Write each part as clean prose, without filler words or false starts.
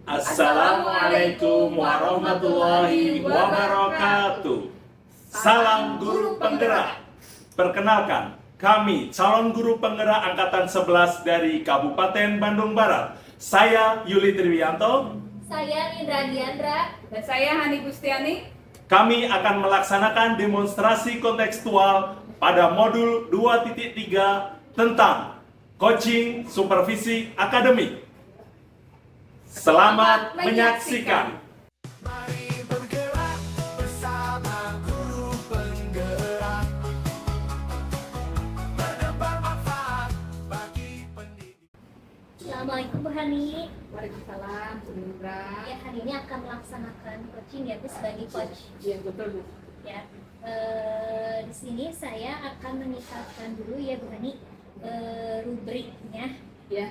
Assalamualaikum warahmatullahi wabarakatuh. Salam guru penggerak. Perkenalkan, kami calon guru penggerak angkatan 11 dari Kabupaten Bandung Barat. Saya Yuli Triwianto. Saya Indra Diandra. Dan saya Hani Gustiani. Kami akan melaksanakan demonstrasi kontekstual pada modul 2.3 tentang coaching supervisi akademik. Selamat menyaksikan. Mari bergerak bersama guru penggerak, menebar manfaat bagi pendidik. Assalamualaikum Bu Hani. Waalaikumsalam, Bu Indra. Ya, hari ini akan melaksanakan coaching ya Bu sebagai coach. Iya, betul, Bu. Ya, di sini saya akan menyiapkan dulu ya Bu Hani rubriknya Ya.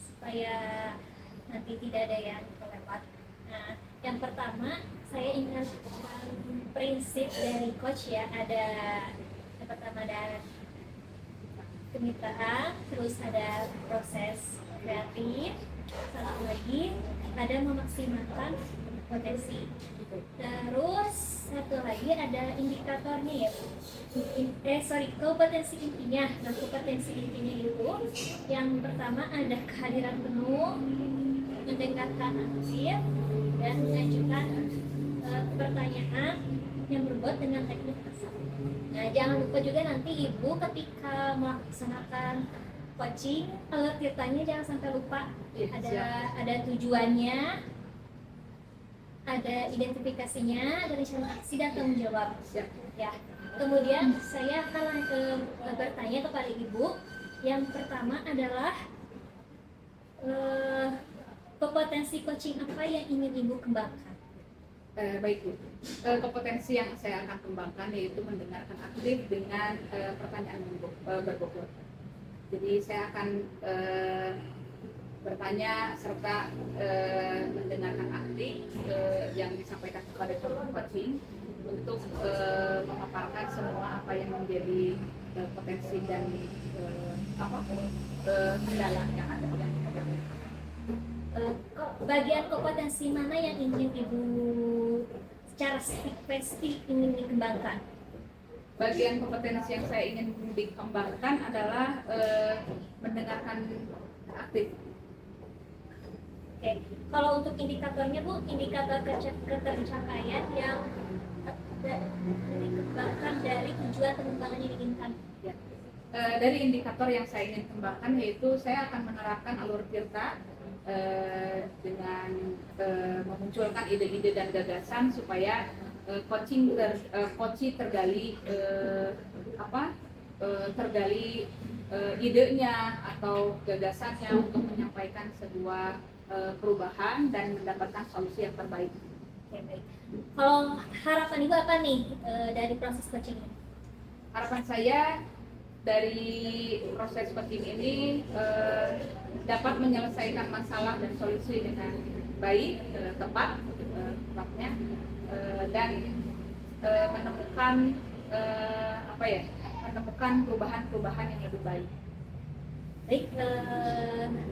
supaya nanti tidak ada yang kelewat. Nah, yang pertama saya ingatkan prinsip dari coach ya. Yang pertama ada kemitraan, terus ada proses kreatif, satu lagi ada memaksimalkan potensi. Terus satu lagi ada indikatornya ya. Kompetensi intinya. Nah, kompetensi intinya itu yang pertama ada kehadiran penuh, mendengarkan aktif, dan mengajukan pertanyaan yang berbuat dengan teknik asal. Nah, jangan lupa juga nanti Ibu ketika melaksanakan coaching, alert ditanya jangan sampai lupa. Ada tujuannya, ada identifikasinya, ada rencana aksi dan tanggung jawab. Ya. Kemudian saya akan bertanya kepada Ibu. Yang pertama adalah kompetensi coaching apa yang ingin Ibu kembangkan? Baik, Bu. Kompetensi yang saya akan kembangkan yaitu mendengarkan aktif dengan pertanyaan berbobot. Jadi saya akan bertanya serta mendengarkan aktif yang disampaikan kepada calon coaching untuk memaparkan semua apa yang menjadi potensi dan kendala yang ada di akademik. Bagian kompetensi mana yang ingin Ibu secara spesifik ingin dikembangkan? Bagian kompetensi yang saya ingin dikembangkan adalah mendengarkan aktif. Oke. Kalau untuk indikatornya Bu, indikator ketercapaian yang dikembangkan dari tujuan pengembangan yang diinginkan. Ya. Dari indikator yang saya ingin kembangkan yaitu saya akan menerapkan alur Tirta dengan memunculkan ide-ide dan gagasan supaya coaching tergali idenya atau gagasannya untuk menyampaikan sebuah perubahan dan mendapatkan solusi yang terbaik. Oke, baik. Kalau harapan Ibu apa nih dari proses coaching ini? Harapan saya dari proses coaching ini dapat menyelesaikan masalah dan solusi dengan baik, tepatnya, dan menemukan perubahan-perubahan yang lebih baik. Baik,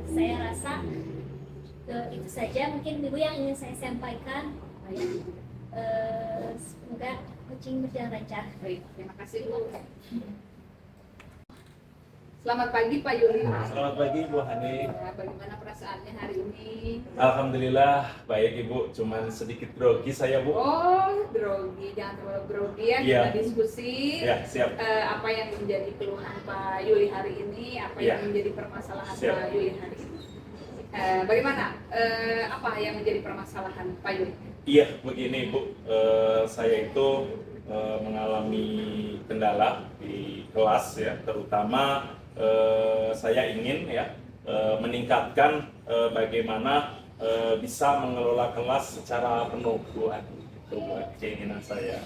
saya rasa itu saja mungkin Ibu yang ingin saya sampaikan. Semoga coaching berjalan lancar. Baik, terima kasih Bu. Selamat pagi Pak Yuli. Selamat pagi Bu Hani. Ya, bagaimana perasaannya hari ini? Alhamdulillah baik Ibu, cuman sedikit grogi saya Bu. Oh, grogi, jangan terlalu grogi ya. Iya. Kita diskusi. Ya, siap. Apa yang menjadi keluhan Pak Yuli hari ini? Apa Ya. yang menjadi permasalahan Siap. Pak Yuli hari ini? Bagaimana? Apa yang menjadi permasalahan Pak Yuli? Iya, begini Bu, saya itu mengalami kendala di kelas ya, terutama saya ingin ya meningkatkan bagaimana bisa mengelola kelas secara penuh Bu. Itu buat keinginan saya.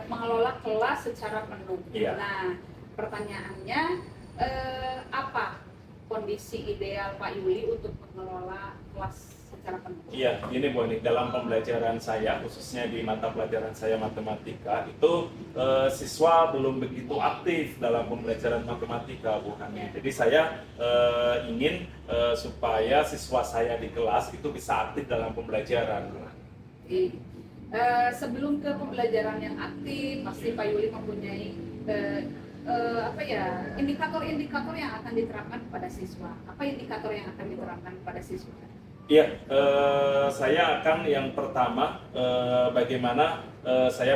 Mengelola kelas secara penuh. Iya. Nah, pertanyaannya apa kondisi ideal Pak Yuli untuk mengelola kelas secara penuh? Iya, gini Bu Ani, dalam pembelajaran saya, khususnya di mata pelajaran saya matematika, itu siswa belum begitu aktif dalam pembelajaran matematika Bu Ani. Jadi saya ingin supaya siswa saya di kelas itu bisa aktif dalam pembelajaran. Oke. Sebelum ke pembelajaran yang aktif, pasti Pak Yuli mempunyai indikator-indikator yang akan diterapkan kepada siswa. Apa indikator yang akan diterapkan kepada siswa? Iya, saya akan yang pertama bagaimana saya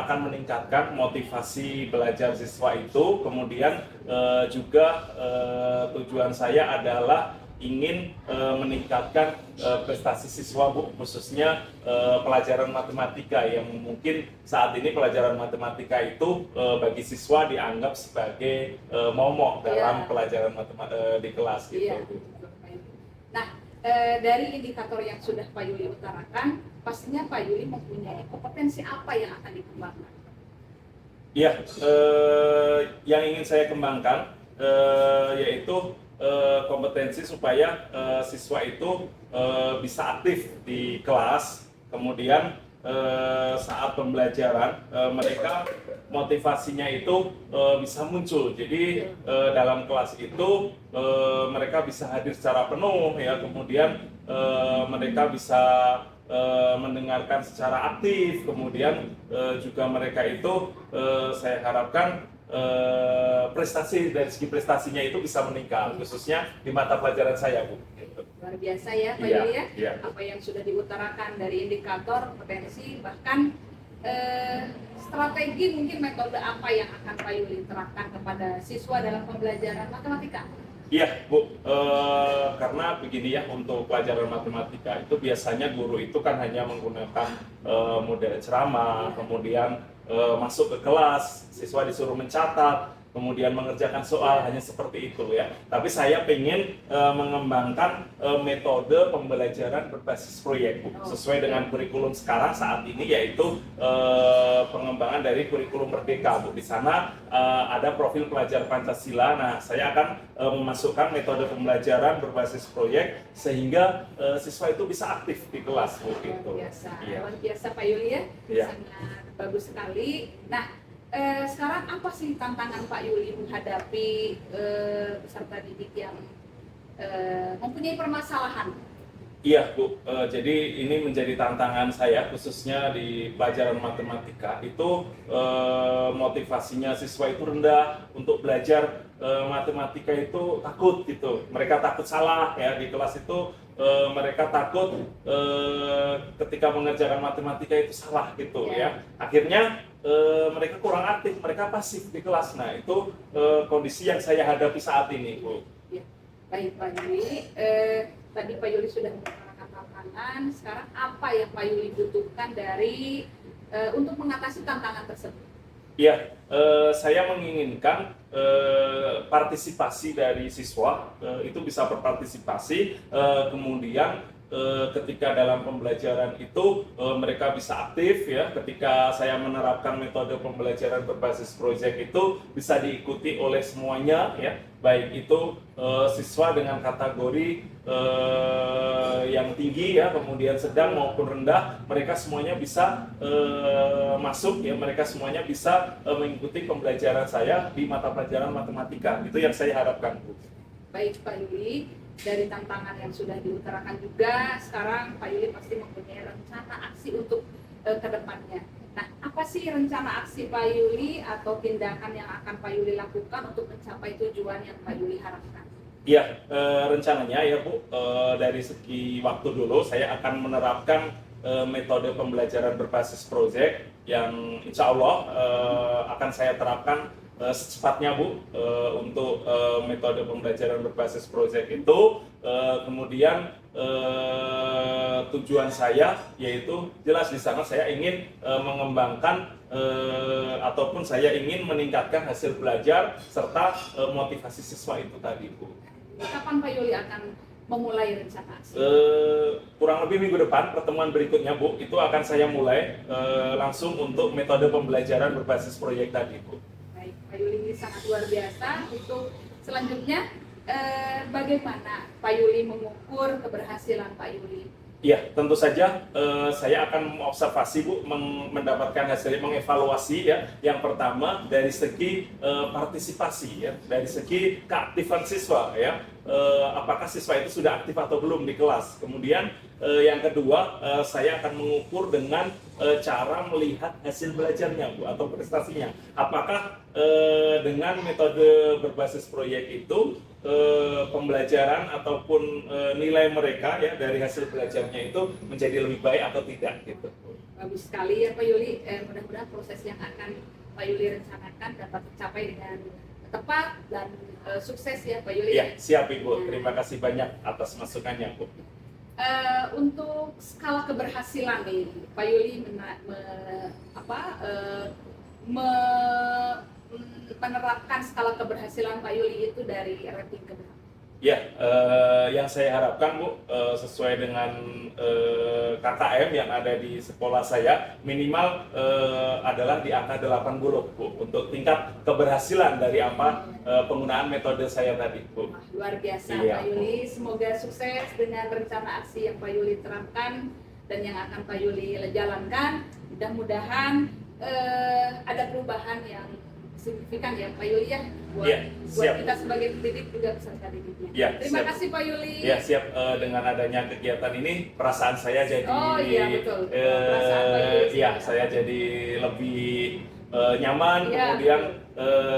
akan meningkatkan motivasi belajar siswa itu, kemudian juga tujuan saya adalah ingin meningkatkan prestasi siswa Bu, khususnya pelajaran matematika yang mungkin saat ini pelajaran matematika itu bagi siswa dianggap sebagai momok dalam pelajaran di kelas gitu. Iya. Nah, dari indikator yang sudah Pak Yuli utarakan, pastinya Pak Yuli mempunyai kompetensi apa yang akan dikembangkan? Iya, yang ingin saya kembangkan yaitu kompetensi supaya siswa itu bisa aktif di kelas, kemudian saat pembelajaran mereka motivasinya itu bisa muncul. Jadi dalam kelas itu mereka bisa hadir secara penuh ya, kemudian mereka bisa mendengarkan secara aktif, kemudian juga mereka itu saya harapkan prestasi dari segi prestasinya itu bisa meningkat, khususnya di mata pelajaran saya Bu. Luar biasa ya Pak Iya, Yuli ya, iya. apa yang sudah diutarakan dari indikator, potensi, bahkan strategi mungkin metode apa yang akan Pak Yuli terapkan kepada siswa dalam pembelajaran matematika? Iya Bu, karena begini ya, untuk pelajaran matematika itu biasanya guru itu kan hanya menggunakan model ceramah, kemudian masuk ke kelas, siswa disuruh mencatat, kemudian mengerjakan soal, hanya seperti itu ya. Tapi saya ingin mengembangkan metode pembelajaran berbasis proyek Bu, sesuai dengan kurikulum sekarang saat ini, yaitu pengembangan dari kurikulum Merdeka Bu. Di sana ada profil pelajar Pancasila. Nah, saya akan memasukkan metode pembelajaran berbasis proyek sehingga siswa itu bisa aktif di kelas Bu. Gitu. Luar biasa Pak Yuli ya, Iya. sangat bagus sekali. Nah, sekarang apa sih tantangan Pak Yuli menghadapi peserta didik yang mempunyai permasalahan? Iya Bu, jadi ini menjadi tantangan saya khususnya di pelajaran matematika itu motivasinya siswa itu rendah untuk belajar matematika, itu takut gitu, mereka takut salah ya di kelas itu, mereka takut ketika mengerjakan matematika itu salah gitu ya, akhirnya mereka kurang aktif, mereka pasif di kelas. Nah itu kondisi yang saya hadapi saat ini Bu. Ya. Baik Pak Yuli, tadi Pak Yuli sudah mengatakan tantangan, sekarang apa yang Pak Yuli butuhkan dari untuk mengatasi tantangan tersebut? Iya, saya menginginkan partisipasi dari siswa itu bisa berpartisipasi, kemudian ketika dalam pembelajaran itu mereka bisa aktif ya. Ketika saya menerapkan metode pembelajaran berbasis proyek itu bisa diikuti oleh semuanya ya, baik itu siswa dengan kategori yang tinggi ya, kemudian sedang maupun rendah, mereka semuanya bisa masuk ya, mereka semuanya bisa mengikuti pembelajaran saya di mata pelajaran matematika. Itu yang saya harapkan Bu. Baik Pak Yuli, dari tantangan yang sudah diutarakan juga, sekarang Pak Yuli pasti mempunyai rencana aksi untuk ke depannya. Nah, apa sih rencana aksi Pak Yuli atau tindakan yang akan Pak Yuli lakukan untuk mencapai tujuan yang Pak Yuli harapkan? Iya, rencananya ya Bu, dari segi waktu dulu saya akan menerapkan metode pembelajaran berbasis proyek yang insya Allah akan saya terapkan secepatnya Bu, untuk metode pembelajaran berbasis proyek itu. Kemudian tujuan saya yaitu jelas di sana saya ingin mengembangkan ataupun saya ingin meningkatkan hasil belajar serta motivasi siswa itu tadi Bu. Kapan Pak Yuli akan memulai rencana aksi? Kurang lebih minggu depan, pertemuan berikutnya Bu, itu akan saya mulai langsung untuk metode pembelajaran berbasis proyek tadi Bu. Baik, Pak Yuli ini sangat luar biasa. Untuk selanjutnya, bagaimana Pak Yuli mengukur keberhasilan Pak Yuli Ya, tentu saja saya akan mengobservasi Bu, mendapatkan hasilnya, mengevaluasi ya. Yang pertama dari segi partisipasi ya, dari segi keaktifan siswa ya. Apakah siswa itu sudah aktif atau belum di kelas. Kemudian yang kedua saya akan mengukur dengan cara melihat hasil belajarnya Bu, atau prestasinya. Apakah dengan metode berbasis proyek itu pembelajaran ataupun nilai mereka ya dari hasil belajarnya itu menjadi lebih baik atau tidak gitu. Bagus sekali ya Pak Yuli. Mudah-mudahan proses yang akan Pak Yuli rencanakan dapat tercapai dengan tepat dan sukses ya Pak Yuli. Ya, siap Ibu. Terima kasih banyak atas masukannya Bu. Untuk skala keberhasilan nih, Pak Yuli menerapkan skala keberhasilan Pak Yuli itu dari rating ke berapa? Ya, yang saya harapkan Bu, sesuai dengan KKM yang ada di sekolah saya, minimal adalah di angka 80 Bu, untuk tingkat keberhasilan dari apa penggunaan metode saya tadi Bu. Luar biasa Iya, Pak Yuli, semoga sukses dengan rencana aksi yang Pak Yuli terapkan dan yang akan Pak Yuli jalankan. Mudah-mudahan ada perubahan yang signifikan ya Pak Yuli ya, buat, Iya, buat siap. kita sebagai pendidik juga peserta didiknya. Iya, Terima siap. kasih Pak Yuli. Ya siap, dengan adanya kegiatan ini perasaan saya jadi Oh, iya, betul. Perasaan Pak Yuli iya, juga. saya jadi lebih nyaman. Iya. Kemudian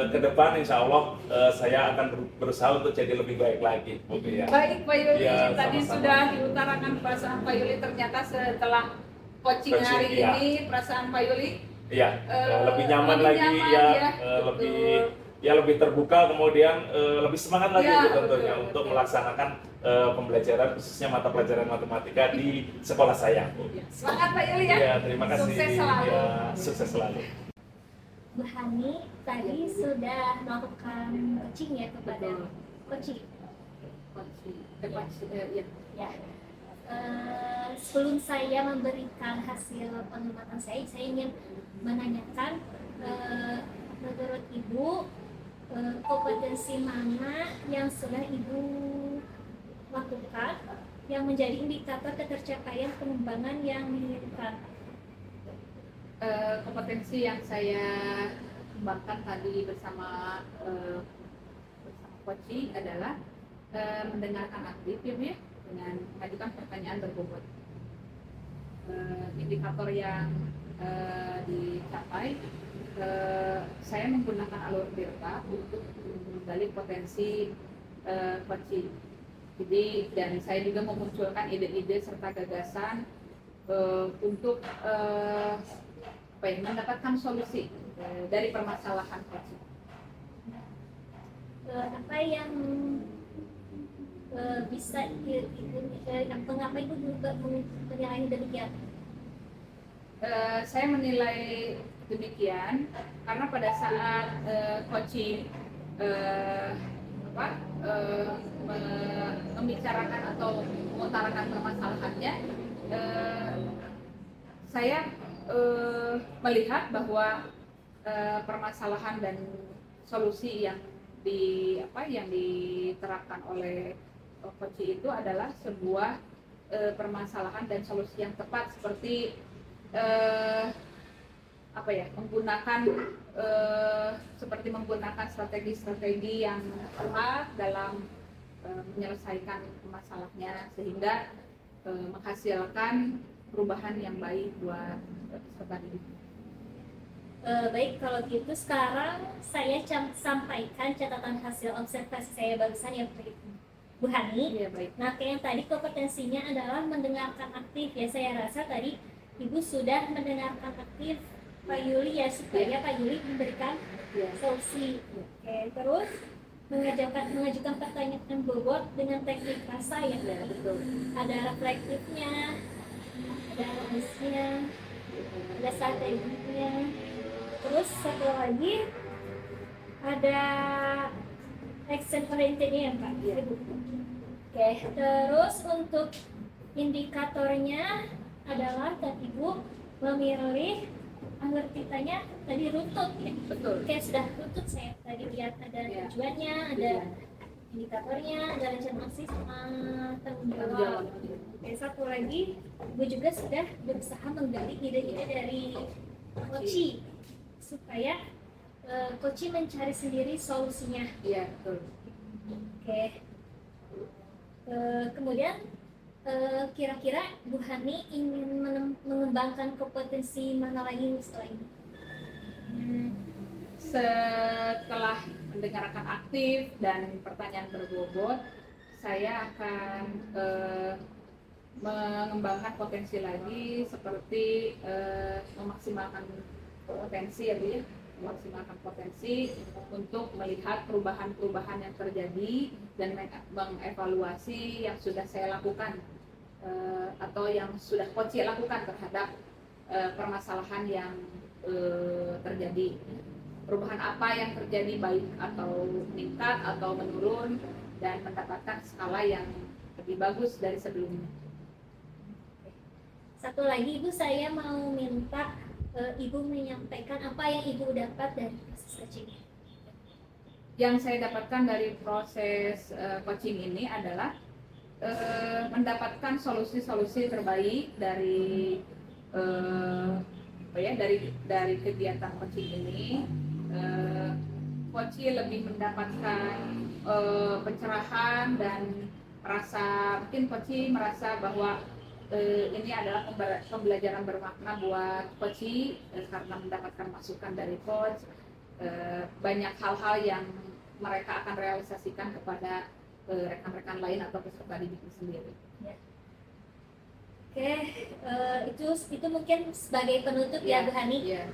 ke depan insya Allah saya akan berusaha untuk jadi lebih baik lagi Bu, ya. Baik Pak Yuli, Ya, tadi sama-sama. sudah diutarakan perasaan Pak Yuli, ternyata setelah coaching Coaching, hari iya. ini perasaan Pak Yuli Iya, lebih lebih nyaman lagi nyaman, ya, ya, lebih terbuka, kemudian lebih semangat lagi Ya, Bu, tentunya betul, untuk betul. melaksanakan pembelajaran khususnya mata pelajaran matematika di sekolah saya Bu. Semangat Pak Yuli ya. Ya, terima kasih. Sukses selalu. Ya, sukses selalu. Bu Hani tadi sudah melakukan coaching ya kepada coaching. Ya. Ya. Sebelum saya memberikan hasil pengamatan saya ingin menanyakan menurut Ibu kompetensi mana yang sudah Ibu lakukan yang menjadi indikator ketercapaian pengembangan yang diinginkan. Kompetensi yang saya kembangkan tadi bersama coaching adalah mendengarkan aktif ya Bu ya, dengan mengajukan pertanyaan berbobot. Indikator yang dicapai, saya menggunakan alur Tirta untuk menggali potensi coaching. Jadi dan saya juga memunculkan ide-ide serta gagasan untuk mendapatkan solusi dari permasalahan coaching. Apa yang bisa mengapa Ibu juga menilai demikian? Saya menilai demikian karena pada saat coaching membicarakan atau mengutarakan permasalahannya, saya melihat bahwa permasalahan dan solusi yang diterapkan oleh coaching itu adalah sebuah permasalahan dan solusi yang tepat, seperti menggunakan strategi-strategi yang tepat dalam menyelesaikan masalahnya sehingga menghasilkan perubahan yang baik buat peserta didik. Baik, kalau gitu sekarang saya sampaikan catatan hasil observasi saya barusan yang Bu Hani. Iya, baik. Nah, yang tadi kompetensinya adalah mendengarkan aktif ya. Saya rasa tadi Ibu sudah mendengarkan aktif Pak Yuli ya, supaya Pak Yuli memberikan solusi. Oke, terus mengajukan pertanyaan bobot dengan teknik rasa ya. Betul. Ada reflektifnya, ada analisisnya, ada strateginya. Terus satu lagi ada action orientednya ya Pak. Ibu. Oke, terus untuk indikatornya adalah tadi Ibu memilih alur kitanya tadi rutut ya. Betul. Oke, sudah rutut saya tadi lihat ada Ya. tujuannya, ada indikatornya, ada rencana aksi sama tanggung Tanggung jawab. jawab. Oke, satu lagi, Ibu juga sudah berusaha menggali ide-ide dari Koci supaya Koci mencari sendiri solusinya. Iya, betul. Oke. Kemudian kira-kira Bu Hani ingin mengembangkan kompetensi mana lagi setelah ini? Setelah mendengarkan aktif dan pertanyaan berbobot, saya akan mengembangkan potensi lagi seperti memaksimalkan potensi ya Bu ya, memaksimalkan potensi untuk melihat perubahan-perubahan yang terjadi dan mengevaluasi yang sudah saya lakukan atau yang sudah Koci lakukan terhadap permasalahan yang terjadi. Perubahan apa yang terjadi, baik atau meningkat atau menurun, dan mendapatkan skala yang lebih bagus dari sebelumnya. Satu lagi Ibu, saya mau minta Ibu menyampaikan apa yang Ibu dapat dari proses coaching. Yang saya dapatkan dari proses coaching ini adalah mendapatkan solusi-solusi terbaik dari dari kegiatan coaching ini. Koci lebih mendapatkan pencerahan dan mungkin Koci merasa bahwa ini adalah pembelajaran bermakna buat Koci karena mendapatkan masukan dari coach. Banyak hal-hal yang mereka akan realisasikan kepada rekan-rekan lain atau peserta didik sendiri. Oke, itu mungkin sebagai penutup ya Bu Hani. Iya.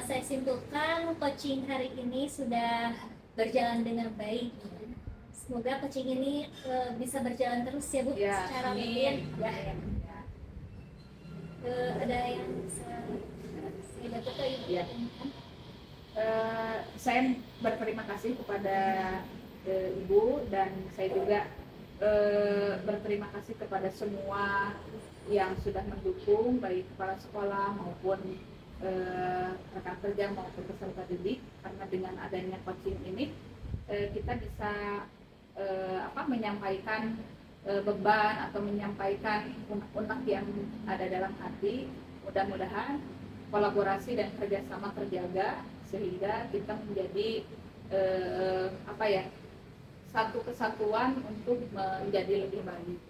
Saya simpulkan coaching hari ini sudah berjalan dengan baik. Semoga coaching ini bisa berjalan terus ya Bu, Ya, secara amin. rutin. Ya. Ada yang bisa saya dapat atau Ibu Ya. tanyakan? Saya berterima kasih kepada Ibu, dan saya juga berterima kasih kepada semua yang sudah mendukung, baik kepala sekolah maupun rekan kerja maupun peserta didik. Karena dengan adanya coaching ini kita bisa menyampaikan beban atau menyampaikan unek-unek yang ada dalam hati. Mudah-mudahan kolaborasi dan kerjasama terjaga sehingga kita menjadi satu kesatuan untuk menjadi lebih baik.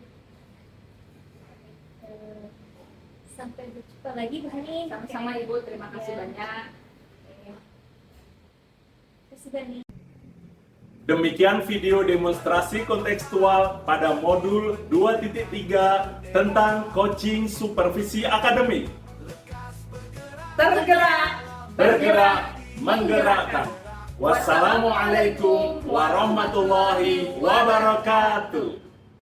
Sampai berjumpa lagi Bu Hani. Sama-sama Ibu, terima kasih Ya. banyak. Terima kasih banyak. Demikian video demonstrasi kontekstual pada modul 2.3 tentang coaching supervisi akademik. Bergerak, menggerakkan. Wassalamualaikum warahmatullahi wabarakatuh.